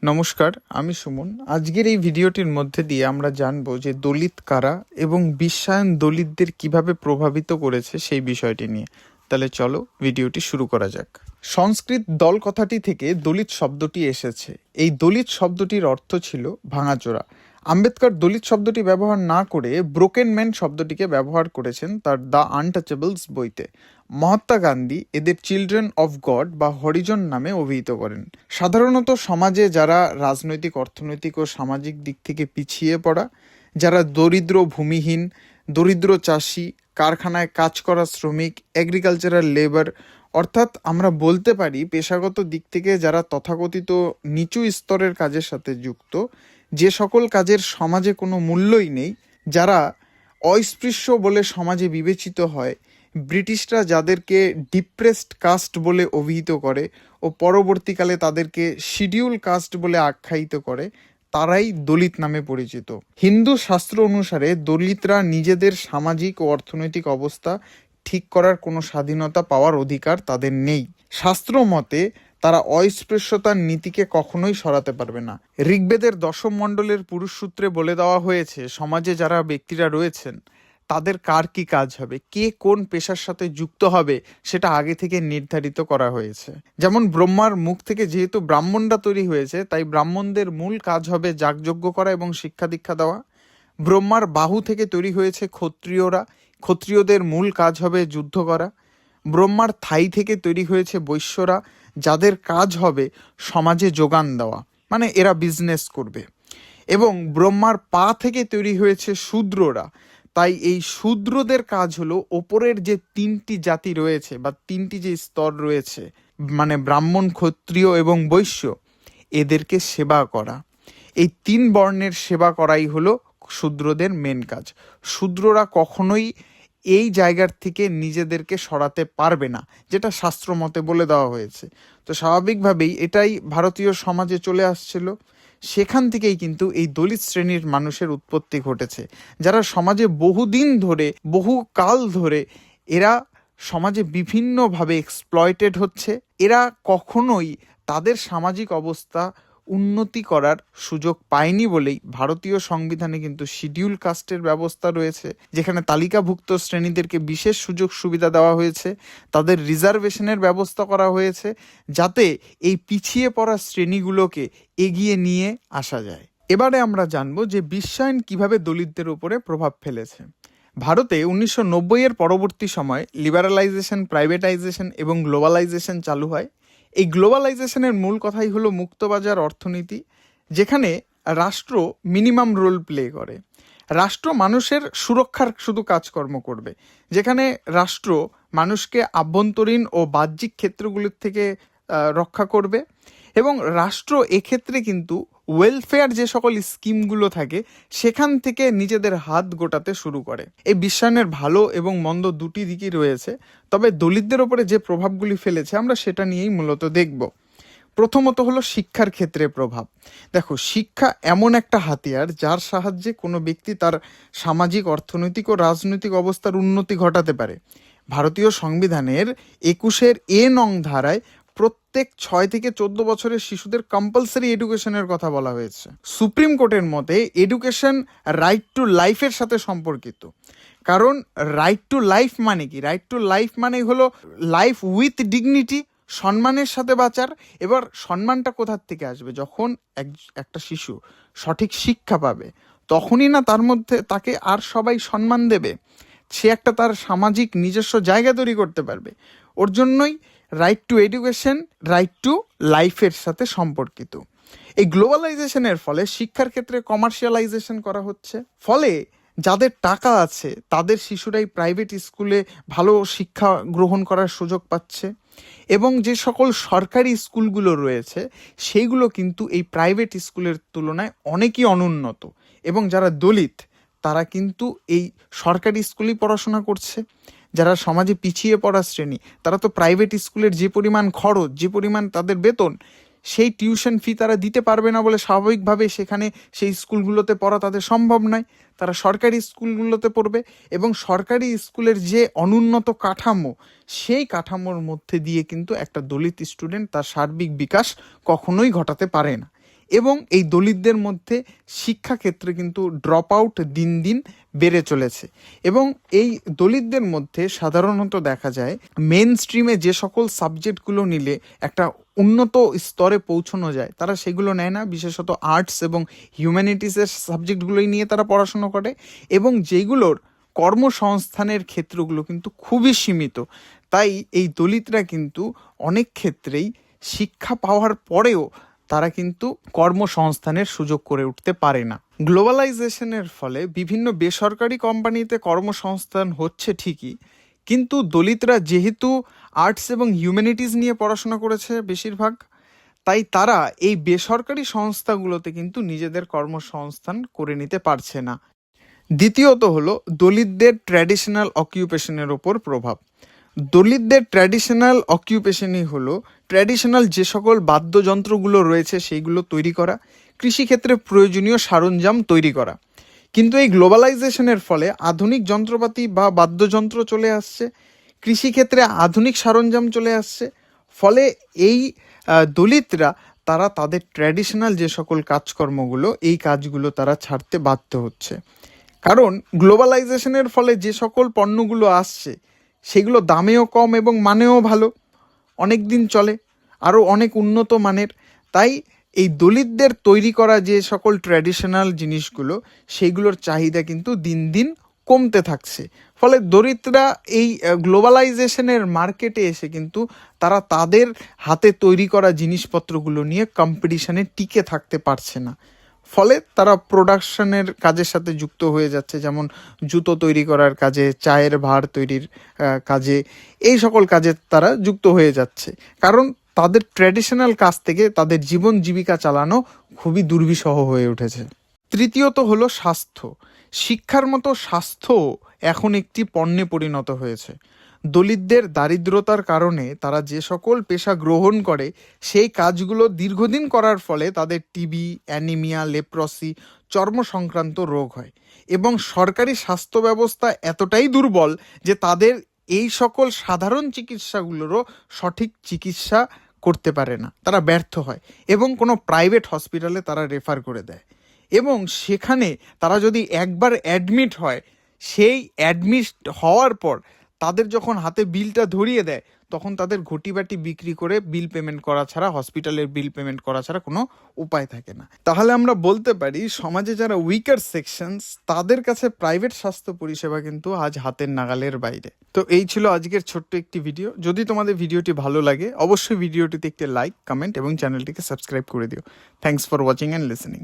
নমস্কার, আমি সুমন। আজকের এই ভিডিওটির মধ্যে দিয়ে আমরা জানবো যে দলিত কারা এবং বিশ্বায়ন দলিতদের কিভাবে প্রভাবিত করেছে সেই বিষয়টি নিয়ে। তাহলে চলো ভিডিওটি শুরু করা যাক। সংস্কৃত দল কথাটি থেকে দলিত শব্দটি এসেছে। এই দলিত শব্দটির অর্থ ছিল ভাঙাচোরা। আম্বেদকর দলিত শব্দটি ব্যবহার না করে ব্রোকেন ম্যান শব্দটিকে ব্যবহার করেছেন তার দ্য আনটাচেবলস বইতে। মহাত্মা গান্ধী এদের চিলড্রেন অফ গড বা হরিজন নামে অভিহিত করেন। সাধারণত সমাজে যারা রাজনৈতিক, অর্থনৈতিক ও সামাজিক দিক থেকে পিছিয়ে পড়া, যারা দরিদ্র, ভূমিহীন, দরিদ্র চাষি, কারখানায় কাজ করা শ্রমিক, এগ্রিকালচারাল লেবার, অর্থাৎ আমরা বলতে পারি পেশাগত দিক থেকে যারা তথাকথিত নিচু স্তরের কাজের সাথে যুক্ত, যে সকল কাজের সমাজে কোনো মূল্যই নেই, যারা অস্পৃশ্য বলে সমাজে বিবেচিত হয়, ব্রিটিশরা যাদেরকে ডিপ্রেসড কাস্ট বলে অভিহিত করে ও পরবর্তীকালে তাদেরকে শিডিউল কাস্ট বলে আখ্যায়িত করে, তারাই দলিত নামে পরিচিত। হিন্দু শাস্ত্র অনুসারে দলিতরা নিজেদের সামাজিক ও অর্থনৈতিক অবস্থা ঠিক করার কোনো স্বাধীনতা পাওয়ার অধিকার তাদের নেই। শাস্ত্র মতে তারা অস্পৃশ্যতার নীতিকে কখনোই সরাতে পারবে না। ঋগ্বেদের দশম মণ্ডলের পুরুষ সূত্রে বলে দেওয়া হয়েছে সমাজে যারা ব্যক্তিরা রয়েছেন তাদের কার কি কাজ হবে, কে কোন পেশার সাথে যুক্ত হবে সেটা আগে থেকে নির্ধারিত করা হয়েছে। যেমন ব্রহ্মার মুখ থেকে যেহেতু ব্রাহ্মণরা তৈরি হয়েছে, তাই ব্রাহ্মণদের মূল কাজ হবে যাগযজ্ঞ করা এবং শিক্ষা দীক্ষা দেওয়া। ব্রহ্মার বাহু থেকে তৈরি হয়েছে ক্ষত্রিয়রা, ক্ষত্রিয়দের মূল কাজ হবে যুদ্ধ করা। ব্রহ্মার থাই থেকে তৈরি হয়েছে বৈশ্যরা, যাদের কাজ হবে সমাজে যোগান দেওয়া, মানে এরা বিজনেস করবে। এবং ব্রহ্মার পা থেকে তৈরি হয়েছে শূদ্ররা, তাই এই শূদ্রদের কাজ হলো ওপরের যে তিনটি জাতি রয়েছে বা তিনটি যে স্তর রয়েছে, মানে ব্রাহ্মণ, ক্ষত্রিয় এবং বৈশ্য, এদেরকে সেবা করা। এই তিন বর্ণের সেবা করাই হলো শূদ্রদের মেন কাজ। শূদ্ররা কখনোই এই জায়গার থেকে নিজেদেরকে সরাতে পারবে না, যেটা শাস্ত্র মতে বলে দেওয়া হয়েছে। তো স্বাভাবিকভাবেই এটাই ভারতীয় সমাজে চলে আসছিল। সেখান থেকেই কিন্তু এই দলিত শ্রেণীর মানুষের উৎপত্তি ঘটেছে, যারা সমাজে বহুদিন ধরে, বহু কাল ধরে এরা সমাজে বিভিন্নভাবে এক্সপ্লয়েটেড হচ্ছে। এরা কখনোই তাদের সামাজিক অবস্থা উন্নতি করার সুযোগ পায়নি বলেই ভারতীয় সংবিধানে কিন্তু শিডিউল কাস্টের ব্যবস্থা রয়েছে, যেখানে তালিকাভুক্ত শ্রেণীদেরকে বিশেষ সুযোগ সুবিধা দেওয়া হয়েছে, তাদের রিজার্ভেশনের ব্যবস্থা করা হয়েছে, যাতে এই পিছিয়ে পড়া শ্রেণীগুলোকে এগিয়ে নিয়ে আসা যায়। এবারে আমরা জানবো যে বিশ্বায়ন কিভাবে দলিতদের উপরে প্রভাব ফেলেছে। ভারতে 1990-এর পরবর্তী সময় লিবারালাইজেশন, প্রাইভেটাইজেশন এবং গ্লোবালাইজেশন চালু হয়। এই গ্লোবালাইজেশনের মূল কথাই হলো মুক্তবাজার অর্থনীতি, যেখানে রাষ্ট্র মিনিমাম রোল প্লে করে। রাষ্ট্র মানুষের সুরক্ষার শুধু কাজকর্ম করবে, যেখানে রাষ্ট্র মানুষকে আভ্যন্তরীণ ও বাহ্যিক ক্ষেত্রগুলির থেকে রক্ষা করবে। এবং রাষ্ট্র এক্ষেত্রে কিন্তু ওয়েলফেয়ার যে সকল স্কিমগুলো থাকে সেখান থেকে নিজেদের হাত গোটাতে শুরু করে। এই বিশ্বায়নের ভালো এবং মন্দ দুটি দিকই রয়েছে, তবে দলিতদের ওপরে যে প্রভাবগুলি ফেলেছে আমরা সেটা নিয়েই মূলত দেখব। প্রথমত হলো শিক্ষার ক্ষেত্রে প্রভাব। দেখো, শিক্ষা এমন একটা হাতিয়ার যার সাহায্যে কোনো ব্যক্তি তার সামাজিক, অর্থনৈতিক ও রাজনৈতিক অবস্থার উন্নতি ঘটাতে পারে। ভারতীয় সংবিধানের 21-এ নং ধারায় প্রত্যেক 6 থেকে 14 বছরের শিশুদের কম্পালসারি এডুকেশনের কথা বলা হয়েছে। সুপ্রিম কোর্টের মতে এডুকেশন রাইট টু লাইফের সাথে সম্পর্কিত। কারণ রাইট টু লাইফ মানে কি? রাইট টু লাইফ মানে হলো লাইফ উইথ ডিগনিটি, সম্মানের সাথে বাঁচার। এবার সম্মানটা কোথার থেকে আসবে? যখন একটা শিশু সঠিক শিক্ষা পাবে, তখনই না তার মধ্যে তাকে আর সবাই সম্মান দেবে, সে একটা তার সামাজিক নিজস্ব জায়গা তৈরি করতে পারবে। ওর জন্যই right two education right two লাইফের সাথে সম্পর্কিত। এই গ্লোবালাইজেশনের ফলে শিক্ষার ক্ষেত্রে কমার্শিয়ালাইজেশন করা হচ্ছে। ফলে যাদের টাকা আছে তাদের শিশুরাই প্রাইভেট স্কুলে ভালো শিক্ষা গ্রহণ করার সুযোগ পাচ্ছে, এবং যে সকল সরকারি স্কুলগুলো রয়েছে সেইগুলো কিন্তু এই প্রাইভেট স্কুলের তুলনায় অনেকই অনুন্নত। এবং যারা দলিত তারা কিন্তু এই সরকারি স্কুলেই পড়াশোনা করছে। যারা সমাজে পিছিয়ে পড়া শ্রেণী তারা তো প্রাইভেট স্কুলের যে পরিমাণ খরচ, যে পরিমাণ তাদের বেতন, সেই টিউশন ফি তারা দিতে পারবে না বলে স্বাভাবিকভাবে সেখানে সেই স্কুলগুলোতে পড়া তাদের সম্ভব নয়। তারা সরকারি স্কুলগুলোতে পড়বে, এবং সরকারি স্কুলের যে অনুন্নত কাঠামো, সেই কাঠামোর মধ্যে দিয়ে কিন্তু একটা দলিত স্টুডেন্ট তার সার্বিক বিকাশ কখনোই ঘটাতে পারে না। এবং এই দলিতদের মধ্যে শিক্ষাক্ষেত্রে কিন্তু ড্রপ আউট দিন দিন বেড়ে চলেছে। এবং এই দলিতদের মধ্যে সাধারণত দেখা যায় মেন স্ট্রিমে যে সকল সাবজেক্টগুলো নিলে একটা উন্নত স্তরে পৌঁছানো যায় তারা সেগুলো নেয় না, বিশেষত আর্টস এবং হিউম্যানিটিসের সাবজেক্টগুলোই নিয়ে তারা পড়াশুনো করে, এবং যেগুলোর কর্মসংস্থানের ক্ষেত্রগুলো কিন্তু খুবই সীমিত। তাই এই দলিতরা কিন্তু অনেক ক্ষেত্রেই শিক্ষা পাওয়ার পরেও তারা কিন্তু কর্মসংস্থানের সুযোগ করে উঠতে পারে না। গ্লোবালাইজেশনের ফলে বিভিন্ন বেসরকারি কোম্পানিতে কর্মসংস্থান হচ্ছে ঠিকই, কিন্তু দলিতরা যেহেতু আর্টস এবং হিউম্যানিটিস নিয়ে পড়াশোনা করেছে বেশিরভাগ, তাই তারা এই বেসরকারি সংস্থাগুলোতে কিন্তু নিজেদের কর্মসংস্থান করে নিতে পারছে না। দ্বিতীয়ত হলো দলিতদের ট্র্যাডিশনাল অকিউপেশনের ওপর প্রভাব। দলিতদের ট্র্যাডিশনাল অকিউপেশনই হলো ট্র্যাডিশনাল যে সকল বাদ্যযন্ত্রগুলো রয়েছে সেইগুলো তৈরি করা, কৃষিক্ষেত্রে প্রয়োজনীয় সরঞ্জাম তৈরি করা। কিন্তু এই গ্লোবালাইজেশনের ফলে আধুনিক যন্ত্রপাতি বা বাদ্যযন্ত্র চলে আসছে, কৃষিক্ষেত্রে আধুনিক সরঞ্জাম চলে আসছে, ফলে এই দলিতরা তারা তাদের ট্র্যাডিশনাল যে সকল কাজকর্মগুলো এই কাজগুলো তারা ছাড়তে বাধ্য হচ্ছে। কারণ গ্লোবালাইজেশনের ফলে যে সকল পণ্যগুলো আসছে সেগুলো দামেও কম এবং মানেও ভালো, অনেক দিন চলে, আরও অনেক উন্নত মানের। তাই এই দলিতদের তৈরি করা যে সকল ট্র্যাডিশনাল জিনিসগুলো সেইগুলোর চাহিদা কিন্তু দিন দিন কমতে থাকছে। ফলে দলিতরা এই গ্লোবালাইজেশনের মার্কেটে এসে কিন্তু তারা তাদের হাতে তৈরি করা জিনিসপত্রগুলো নিয়ে কম্পিটিশনে টিকে থাকতে পারছে না। ফলে তারা প্রোডাকশনের কাজের সাথে যুক্ত হয়ে যাচ্ছে, যেমন জুতো তৈরি করার কাজে, চায়ের ভাঁড় তৈরির কাজে, এই সকল কাজে তারা যুক্ত হয়ে যাচ্ছে। কারণ তাদের ট্র্যাডিশনাল কাজ থেকে তাদের জীবন জীবিকা চালানো খুবই দুর্বিষহ হয়ে উঠেছে। তৃতীয়ত হলো স্বাস্থ্য। শিক্ষার মতো স্বাস্থ্য এখন একটি পণ্যে পরিণত হয়েছে। দলিতদের দারিদ্রতার কারণে তারা যে সকল পেশা গ্রহণ করে সেই কাজগুলো দীর্ঘদিন করার ফলে তাদের টিবি, অ্যানিমিয়া, লেপ্রসি, চর্ম সংক্রান্ত রোগ হয়, এবং সরকারি স্বাস্থ্য ব্যবস্থা এতটাই দুর্বল যে তাদের এই সকল সাধারণ চিকিৎসাগুলোরও সঠিক চিকিৎসা করতে পারে না, তারা ব্যর্থ হয় এবং কোনো প্রাইভেট হসপিটালে তারা রেফার করে দেয়। এবং সেখানে তারা যদি একবার অ্যাডমিট হয়, সেই অ্যাডমিট হওয়ার পর তাদের যখন হাতে বিলটা ধরিয়ে দেয় তখন তাদের ঘটিবাটি বিক্রি করে বিল পেমেন্ট করা ছাড়া, হসপিটালের বিল পেমেন্ট করা ছাড়া কোনো উপায় থাকে না। তাহলে আমরা বলতে পারি সমাজে যারা উইকার সেকশনস তাদের কাছে প্রাইভেট স্বাস্থ্য পরিষেবা কিন্তু আজ হাতের নাগালের বাইরে। তো এই ছিল আজকের ছোট্ট একটি ভিডিও। যদি তোমাদের ভিডিওটি ভালো লাগে অবশ্যই ভিডিওটিতে একটি লাইক, কমেন্ট এবং চ্যানেলটিকে সাবস্ক্রাইব করে দিও। Thanks for watching and listening.